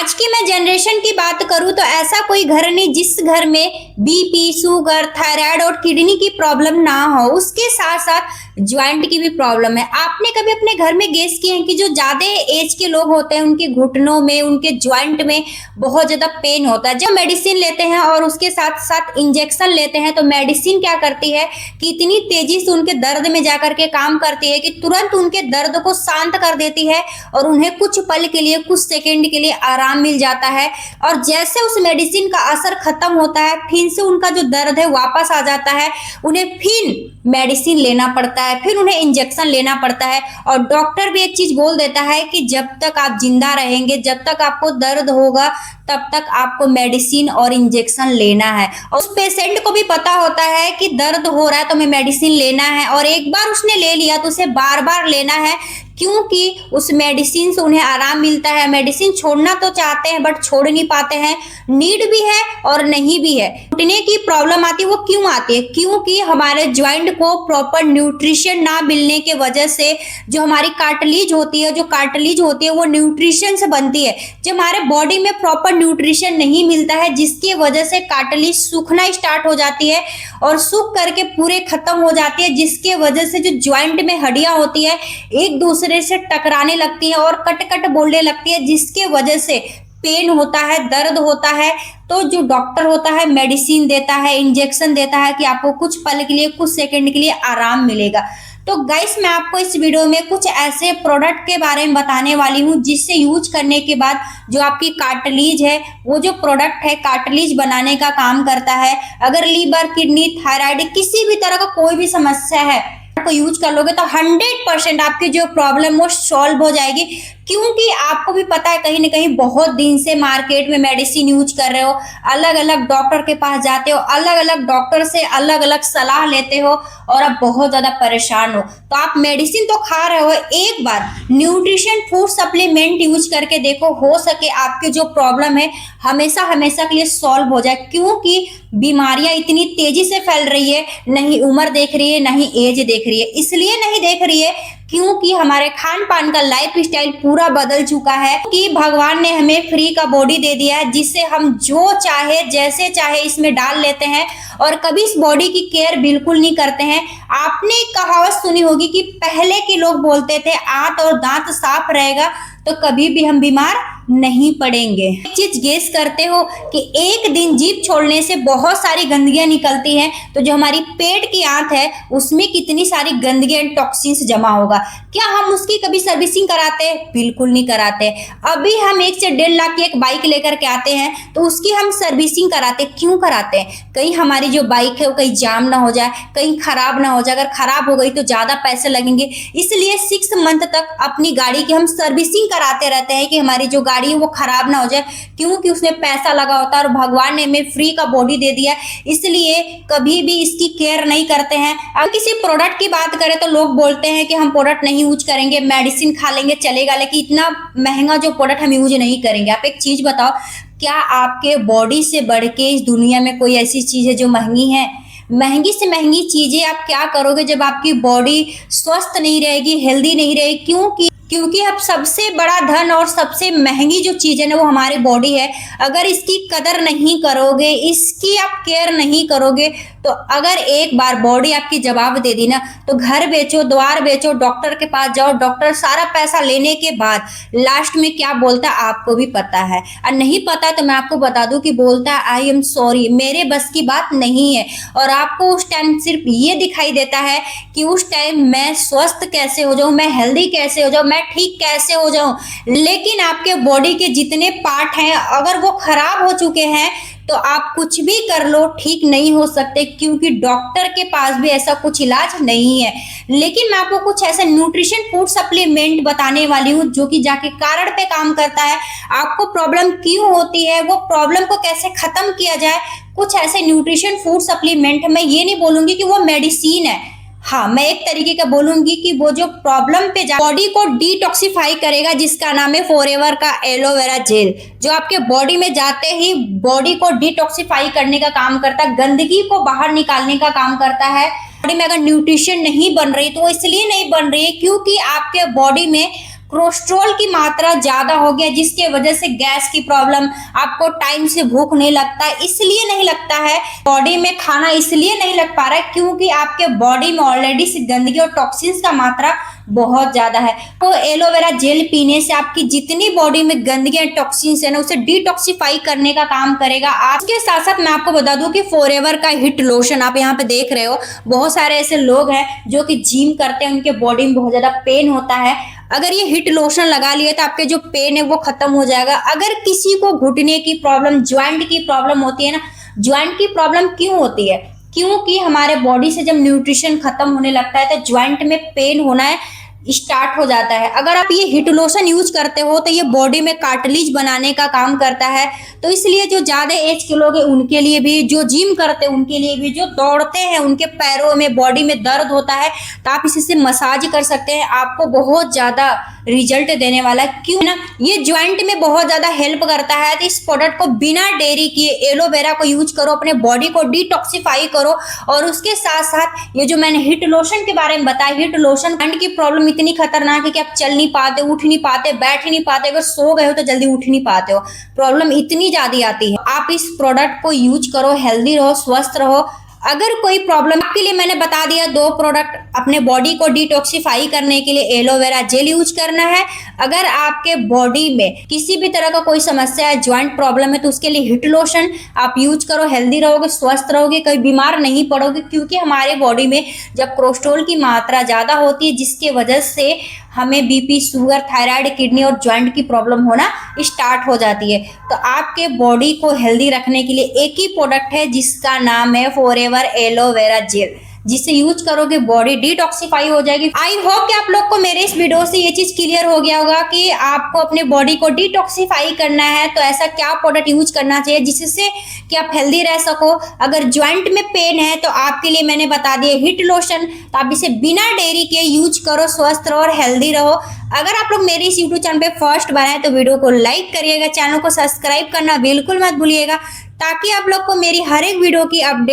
आज की मैं जनरेशन की बात करूं तो ऐसा कोई घर नहीं जिस घर में बीपी, शुगर, थायराइड और किडनी की प्रॉब्लम ना हो। उसके साथ साथ ज्वाइंट की भी प्रॉब्लम है। आपने कभी अपने घर में गेस किए हैं कि जो ज्यादा एज के लोग होते हैं उनके घुटनों में, उनके ज्वाइंट में बहुत ज्यादा पेन होता है। जब मेडिसिन लेते हैं और उसके साथ साथ इंजेक्शन लेते हैं तो मेडिसिन क्या करती है कि इतनी तेजी से उनके दर्द में जाकर के काम करती है कि तुरंत उनके दर्द को शांत कर देती है और उन्हें कुछ पल के लिए, कुछ सेकंड के लिए आराम मिल जाता है। और जैसे उस मेडिसिन का असर खत्म होता है फिर से उनका जो दर्द है वापस आ जाता है। उन्हें फिर मेडिसिन लेना पड़ता है, फिर उन्हें इंजेक्शन लेना पड़ता है। और डॉक्टर भी एक चीज बोल देता है कि जब तक आप जिंदा रहेंगे, जब तक आपको दर्द होगा, तब तक आपको मेडिसिन और इंजेक्शन लेना है। और उस पेशेंट को भी पता होता है कि दर्द हो रहा है तो हमें मेडिसिन लेना है, और एक बार उसने ले लिया तो उसे बार बार लेना है, क्योंकि उस मेडिसिन से उन्हें आराम मिलता है। मेडिसिन छोड़ना तो चाहते हैं बट छोड़ नहीं पाते हैं। नीड भी है और नहीं भी है। घुटने की प्रॉब्लम आती है, वो क्यों आती है? क्योंकि हमारे ज्वाइंट को प्रॉपर न्यूट्रिशन ना मिलने के वजह से जो हमारी कार्टिलेज होती है, वो न्यूट्रिशन से बनती है। जब हमारे बॉडी में प्रॉपर न्यूट्रिशन नहीं मिलता है जिसकी वजह से कार्टिलेज सूखना स्टार्ट हो जाती है और सूख करके पूरे खत्म हो जाती है, जिसके वजह से जो ज्वाइंट में हड्डियां होती है एक दूसरे से टकराने लगती है और कट कट बोलने लगती है, जिसके वजह से पेन होता है, दर्द होता है। तो जो डॉक्टर होता है मेडिसिन देता है, इंजेक्शन देता है कि आपको कुछ पल के लिए, कुछ सेकंड के लिए आराम मिलेगा। तो गाइस, मैं आपको इस वीडियो में कुछ ऐसे प्रोडक्ट के बारे में बताने वाली हूँ जिससे यूज करने के बाद जो आपकी कार्टिलेज है, वो जो प्रोडक्ट है कार्टिलेज बनाने का काम करता है। अगर लीवर, किडनी, थायराइड, किसी भी तरह का कोई भी समस्या है को यूज कर लोगे तो 100% आपकी जो प्रॉब्लम वो सॉल्व हो जाएगी। क्योंकि आपको भी पता है कहीं ना कहीं बहुत दिन से मार्केट में मेडिसिन यूज कर रहे हो, अलग अलग डॉक्टर के पास जाते हो, अलग अलग डॉक्टर से अलग अलग सलाह लेते हो और आप बहुत ज्यादा परेशान हो। तो आप मेडिसिन तो खा रहे हो, एक बार न्यूट्रिशन फूड सप्लीमेंट यूज करके देखो, हो सके आपकी जो प्रॉब्लम है हमेशा हमेशा के लिए सॉल्व हो जाए। क्योंकि बीमारियां इतनी तेजी से फैल रही है, नहीं उम्र देख रही है, नहीं एज देख रही है। इसलिए नहीं देख रही है क्योंकि हमारे खान पान का लाइफ स्टाइल पूरा बदल चुका है कि भगवान ने हमें फ्री का बॉडी दे दिया है, जिससे हम जो चाहे जैसे चाहे इसमें डाल लेते हैं और कभी इस बॉडी की केयर बिल्कुल नहीं करते हैं। आपने एक कहावत सुनी होगी कि पहले के लोग बोलते थे आंत और दांत साफ रहेगा तो कभी भी हम बीमार नहीं पड़ेंगे। एक चीज गेस करते हो कि एक दिन जीभ छोड़ने से बहुत सारी गंदगियां निकलती हैं, तो जो हमारी पेट की आंत है उसमें कितनी सारी गंदगियां, टॉक्सिन्स जमा होगा। क्या हम उसकी कभी सर्विसिंग कराते हैं? बिल्कुल नहीं कराते। अभी हम 1 से 1.5 लाख की एक बाइक लेकर के आते हैं तो उसकी हम सर्विसिंग कराते। क्यों कराते हैं? कहीं हमारी जो बाइक है वो कहीं जाम ना हो जाए, कहीं खराब ना हो जाए। अगर खराब हो गई तो ज्यादा पैसे लगेंगे, इसलिए 6 मंथ तक अपनी गाड़ी की हम सर्विसिंग कराते रहते हैं कि हमारी जो गाड़ी है वो खराब ना हो जाए, क्योंकि उसमें पैसा लगा होता है और भगवान ने हमें फ्री का बॉडी दे दिया, इसलिए कभी भी इसकी केयर नहीं करते हैं। अब किसी प्रोडक्ट की बात करें तो लोग बोलते हैं कि हम प्रोडक्ट नहीं यूज करेंगे, मेडिसिन खा लेंगे चलेगा, लेकिन इतना महंगा जो प्रोडक्ट हम यूज नहीं करेंगे। आप एक चीज बताओ, क्या आपके बॉडी से बढ़ के इस दुनिया में कोई ऐसी चीज है जो महंगी है? महंगी से महंगी चीजें आप क्या करोगे जब आपकी बॉडी स्वस्थ नहीं रहेगी, हेल्दी नहीं रहेगी? क्योंकि अब सबसे बड़ा धन और सबसे महंगी जो चीज है ना वो हमारी बॉडी है। अगर इसकी कदर नहीं करोगे, इसकी आप केयर नहीं करोगे, तो अगर एक बार बॉडी आपकी जवाब दे दी ना तो घर बेचो, द्वार बेचो, डॉक्टर के पास जाओ, डॉक्टर सारा पैसा लेने के बाद लास्ट में क्या बोलता है आपको भी पता है। और नहीं पता तो मैं आपको बता दूं कि बोलता है आई एम सॉरी, मेरे बस की बात नहीं है। और आपको उस टाइम सिर्फ ये दिखाई देता है कि उस टाइम मैं स्वस्थ कैसे हो जाऊं, मैं हेल्दी कैसे हो जाऊं, मैं ठीक कैसे हो जाऊं। लेकिन आपके बॉडी के जितने पार्ट हैं अगर वो खराब हो चुके हैं तो आप कुछ भी कर लो ठीक नहीं हो सकते, क्योंकि डॉक्टर के पास भी ऐसा कुछ इलाज नहीं है। लेकिन मैं आपको कुछ ऐसे न्यूट्रिशन फूड सप्लीमेंट बताने वाली हूँ जो कि जाके कारण पे काम करता है। आपको प्रॉब्लम क्यों होती है, वो प्रॉब्लम को कैसे खत्म किया जाए। कुछ ऐसे न्यूट्रिशन फूड सप्लीमेंट, मैं ये नहीं बोलूंगी कि वो मेडिसिन है, हाँ मैं एक तरीके का बोलूंगी कि वो जो प्रॉब्लम पे बॉडी को डिटॉक्सिफाई करेगा, जिसका नाम है फॉरएवर का एलोवेरा जेल, जो आपके बॉडी में जाते ही बॉडी को डिटॉक्सिफाई करने का काम करता है, गंदगी को बाहर निकालने का काम करता है। बॉडी में अगर न्यूट्रिशन नहीं बन रही तो वो इसलिए नहीं बन रही है क्योंकि आपके बॉडी में कोलेस्ट्रॉल की मात्रा ज्यादा हो गया, जिसके वजह से गैस की प्रॉब्लम, आपको टाइम से भूख नहीं लगता, इसलिए नहीं लगता है बॉडी में खाना, इसलिए नहीं लग पा रहा है क्योंकि आपके बॉडी में ऑलरेडी से गंदगी और टॉक्सिन्स का मात्रा बहुत ज्यादा है। तो एलोवेरा जेल पीने से आपकी जितनी बॉडी में गंदगी और टॉक्सिन्स है ना, उसे डिटॉक्सिफाई करने का काम करेगा। आपके साथ साथ मैं आपको बता दूं कि फॉरएवर का हिट लोशन आप यहाँ पे देख रहे हो, बहुत सारे ऐसे लोग हैं जो कि जिम करते हैं, उनके बॉडी में बहुत ज्यादा पेन होता है, अगर ये हिट लोशन लगा लिए तो आपके जो पेन है वो खत्म हो जाएगा। अगर किसी को घुटने की प्रॉब्लम, ज्वाइंट की प्रॉब्लम होती है ना, ज्वाइंट की प्रॉब्लम क्यों होती है? क्योंकि हमारे बॉडी से जब न्यूट्रिशन खत्म होने लगता है तो ज्वाइंट में पेन होना है स्टार्ट हो जाता है। अगर आप ये हिट लोशन यूज करते हो तो ये बॉडी में कार्टिलेज बनाने का काम करता है, तो इसलिए जो ज्यादा एज के लोग हैं उनके लिए भी, जो जिम करते हैं उनके लिए भी, जो दौड़ते हैं उनके पैरों में, बॉडी में दर्द होता है, तो आप इसे मसाज कर सकते हैं, आपको बहुत ज्यादा रिजल्ट देने वाला है। क्यों ना, ये ज्वाइंट में बहुत ज्यादा हेल्प करता है। तो इस प्रोडक्ट को बिना देरी किए एलोवेरा को यूज करो, अपने बॉडी को डिटॉक्सिफाई करो। और उसके साथ साथ ये जो मैंने हिट लोशन के बारे में बताया, हिट लोशन ज्वाइंट की प्रॉब्लम इतनी खतरनाक है कि आप चल नहीं पाते, उठ नहीं पाते, बैठ नहीं पाते, अगर सो गए हो तो जल्दी उठ नहीं पाते हो, प्रॉब्लम इतनी ज्यादा आती है। आप इस प्रोडक्ट को यूज करो, हेल्दी रहो, स्वस्थ रहो। अगर कोई प्रॉब्लम, आपके लिए मैंने बता दिया 2 प्रोडक्ट अपने बॉडी को डिटॉक्सिफाई करने के लिए एलोवेरा जेल यूज करना है। अगर आपके बॉडी में किसी भी तरह का कोई समस्या है, ज्वाइंट प्रॉब्लम है, तो उसके लिए हिट लोशन आप यूज करो, हेल्दी रहोगे, स्वस्थ रहोगे, कभी बीमार नहीं पड़ोगे। क्योंकि हमारे बॉडी में जब कोलेस्ट्रॉल की मात्रा ज्यादा होती है, जिसके वजह से हमें बीपी, शुगर, थायराइड, किडनी और ज्वाइंट की प्रॉब्लम होना स्टार्ट हो जाती है। तो आपके बॉडी को हेल्दी रखने के लिए एक ही प्रोडक्ट है जिसका नाम है फॉरएवर एलोवेरा जेल, जिसे यूज करोगे बॉडी डिटॉक्सिफाई हो जाएगी। आई होप कि आप लोग को मेरे इस वीडियो से ये चीज क्लियर हो गया होगा कि आपको अपने बॉडी को डिटॉक्सिफाई करना है तो ऐसा क्या प्रोडक्ट यूज करना चाहिए जिससे कि आप हेल्दी रह सको। अगर ज्वाइंट में पेन है तो आपके लिए मैंने बता दिया हिट लोशन, तो आप इसे बिना देरी के यूज करो, स्वस्थ रहो और हेल्दी रहो। अगर आप लोग मेरे इस यूट्यूब चैनल पे फर्स्ट बार आए तो वीडियो को लाइक करिएगा, चैनल को सब्सक्राइब करना बिल्कुल मत भूलिएगा, ताकि आप लोग को मेरी हर एक वीडियो की अपडेट